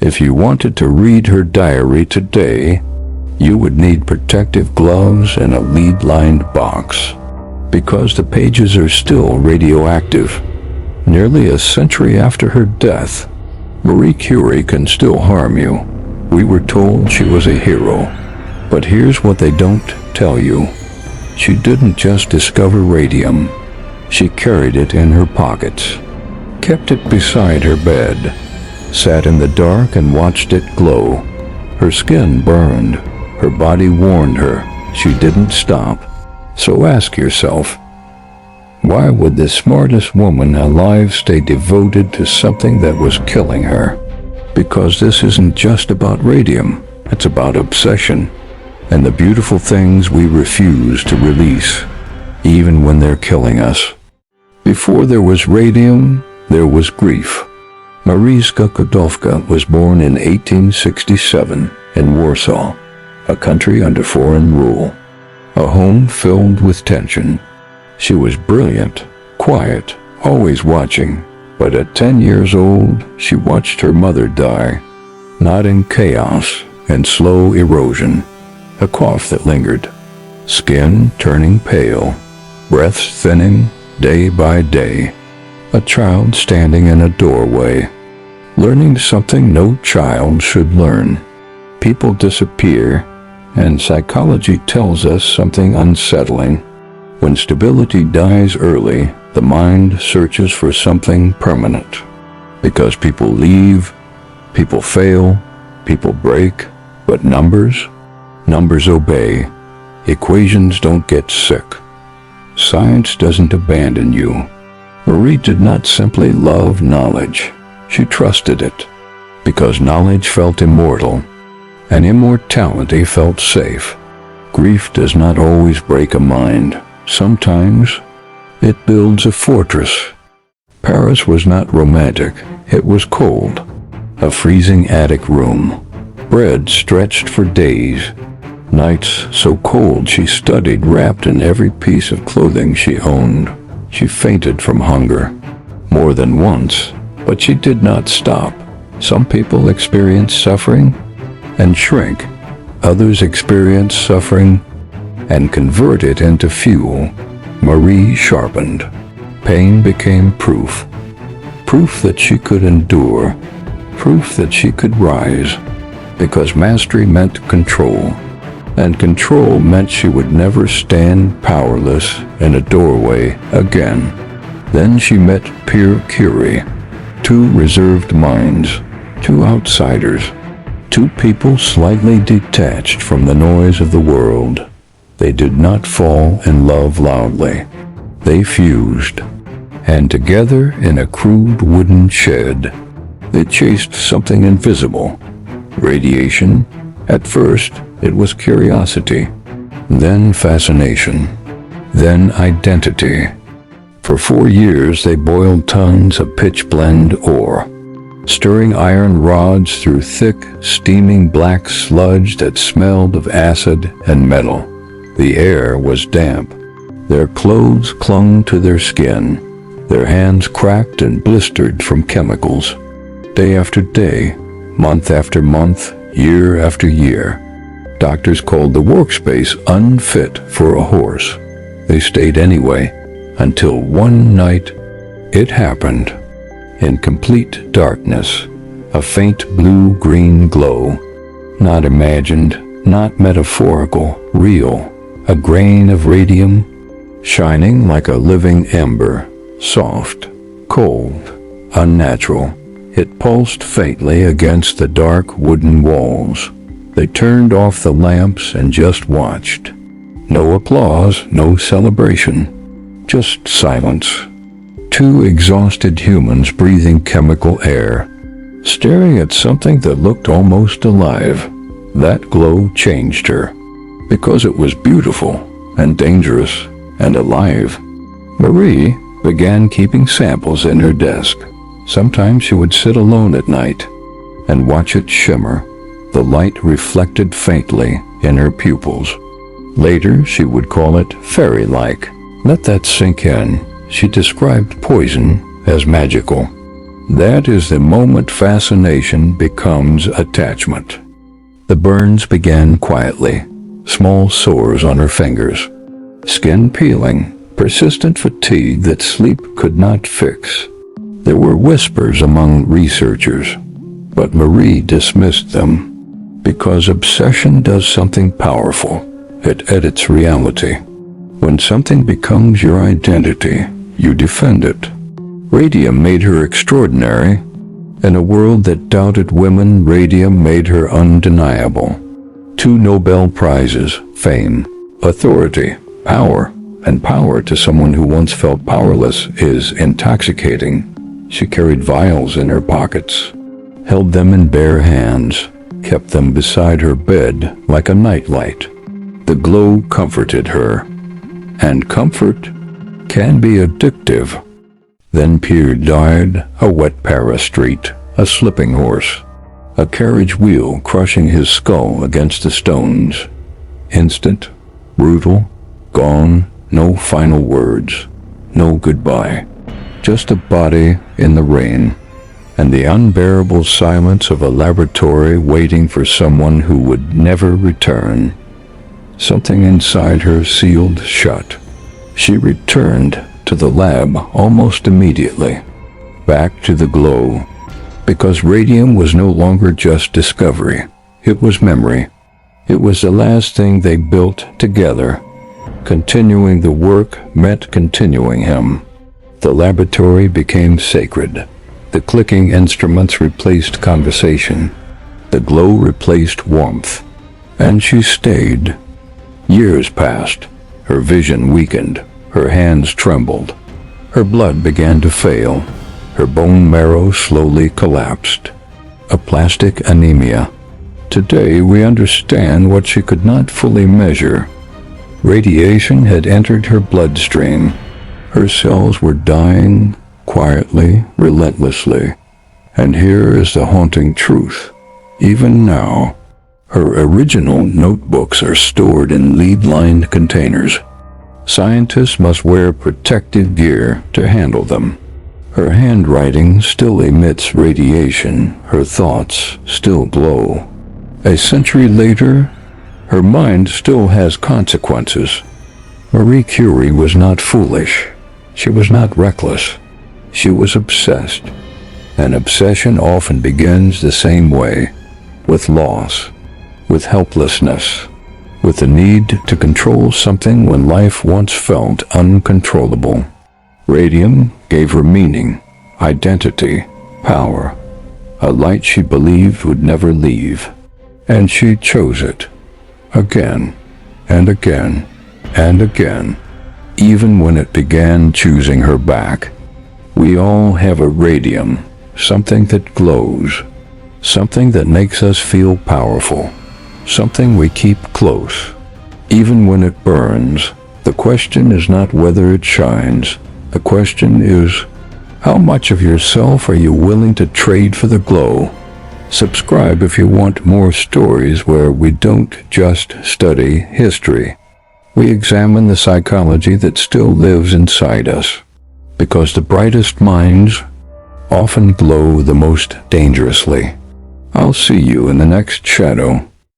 If you wanted to read her diary today, you would need protective gloves and a lead-lined box, because the pages are still radioactive. Nearly a century after her death, Marie Curie can still harm you. We were told she was a hero, but here's what they don't tell you. She didn't just discover radium. She carried it in her pockets, kept it beside her bed, sat in the dark and watched it glow. Her skin burned. Her body warned her. She didn't stop. So ask yourself, why would the smartest woman alive stay devoted to something that was killing her? Because this isn't just about radium. It's about obsession and the beautiful things we refuse to release, even when they're killing us. Before there was radium, there was grief. Marie Curie was born in 1867 in Warsaw, a country under foreign rule, a home filled with tension. She was brilliant, quiet, always watching, but at 10 years old, she watched her mother die, not in chaos and slow erosion, a cough that lingered, skin turning pale, breath thinning day by day, a child standing in a doorway, learning something no child should learn. People disappear, and psychology tells us something unsettling. When stability dies early, the mind searches for something permanent. Because people leave, people fail, people break, but numbers obey. Equations don't get sick. Science doesn't abandon you. Marie did not simply love knowledge. She trusted it, because knowledge felt immortal, and immortality felt safe. Grief does not always break a mind. Sometimes it builds a fortress. Paris was not romantic. It was cold. A freezing attic room. Bread stretched for days. Nights so cold she studied wrapped in every piece of clothing she owned. She fainted from hunger more than once, but she did not stop. Some people experience suffering and shrink. Others experience suffering and convert it into fuel. Marie sharpened. Pain became proof. Proof that she could endure. Proof that she could rise. Because mastery meant control. And control meant she would never stand powerless in a doorway again. Then she met Pierre Curie. Two reserved minds. Two outsiders. Two people slightly detached from the noise of the world. They did not fall in love loudly. They fused. And together in a crude wooden shed, they chased something invisible. Radiation. At first, it was curiosity. Then fascination. Then identity. For 4 years, they boiled tons of pitch-blende ore, stirring iron rods through thick, steaming black sludge that smelled of acid and metal. The air was damp. Their clothes clung to their skin. Their hands cracked and blistered from chemicals. Day after day, month after month, year after year. Doctors called the workspace unfit for a horse. They stayed anyway, until one night, it happened. In complete darkness, a faint blue-green glow. Not imagined, not metaphorical, real. A grain of radium, shining like a living ember, soft, cold, unnatural. It pulsed faintly against the dark wooden walls. They turned off the lamps and just watched. No applause, no celebration, just silence. Two exhausted humans breathing chemical air, staring at something that looked almost alive. That glow changed her, because it was beautiful and dangerous and alive. Marie began keeping samples in her desk. Sometimes she would sit alone at night and watch it shimmer, the light reflected faintly in her pupils. Later, she would call it fairy-like. Let that sink in. She described poison as magical. That is the moment fascination becomes attachment. The burns began quietly, small sores on her fingers, skin peeling, persistent fatigue that sleep could not fix. There were whispers among researchers, but Marie dismissed them because obsession does something powerful. It edits reality. When something becomes your identity, you defend it. Radium made her extraordinary. In a world that doubted women, radium made her undeniable. 2 Nobel Prizes, fame, authority, power, and power to someone who once felt powerless is intoxicating. She carried vials in her pockets, held them in bare hands, kept them beside her bed like a nightlight. The glow comforted her, and comfort can be addictive. Then Pierre died, a wet Paris street, a slipping horse, a carriage wheel crushing his skull against the stones. Instant, brutal, gone, no final words, no goodbye. Just a body in the rain, and the unbearable silence of a laboratory waiting for someone who would never return. Something inside her sealed shut. She returned to the lab almost immediately, back to the glow, because radium was no longer just discovery. It was memory. It was the last thing they built together. Continuing the work meant continuing him. The laboratory became sacred. The clicking instruments replaced conversation. The glow replaced warmth. And she stayed. Years passed. Her vision weakened. Her hands trembled. Her blood began to fail. Her bone marrow slowly collapsed. A plastic anemia. Today we understand what she could not fully measure. Radiation had entered her bloodstream. Her cells were dying, quietly, relentlessly. And here is the haunting truth. Even now, her original notebooks are stored in lead-lined containers. Scientists must wear protective gear to handle them. Her handwriting still emits radiation. Her thoughts still glow. A century later, her mind still has consequences. Marie Curie was not foolish. She was not reckless. She was obsessed. And obsession often begins the same way, with loss, with helplessness, with the need to control something when life once felt uncontrollable. Radium gave her meaning, identity, power, a light she believed would never leave. And she chose it, again, and again, and again, even when it began choosing her back. We all have a radium, something that glows, something that makes us feel powerful, something we keep close. Even when it burns, the question is not whether it shines. The question is, how much of yourself are you willing to trade for the glow? Subscribe if you want more stories where we don't just study history. We examine the psychology that still lives inside us, because the brightest minds often glow the most dangerously. I'll see you in the next shadow.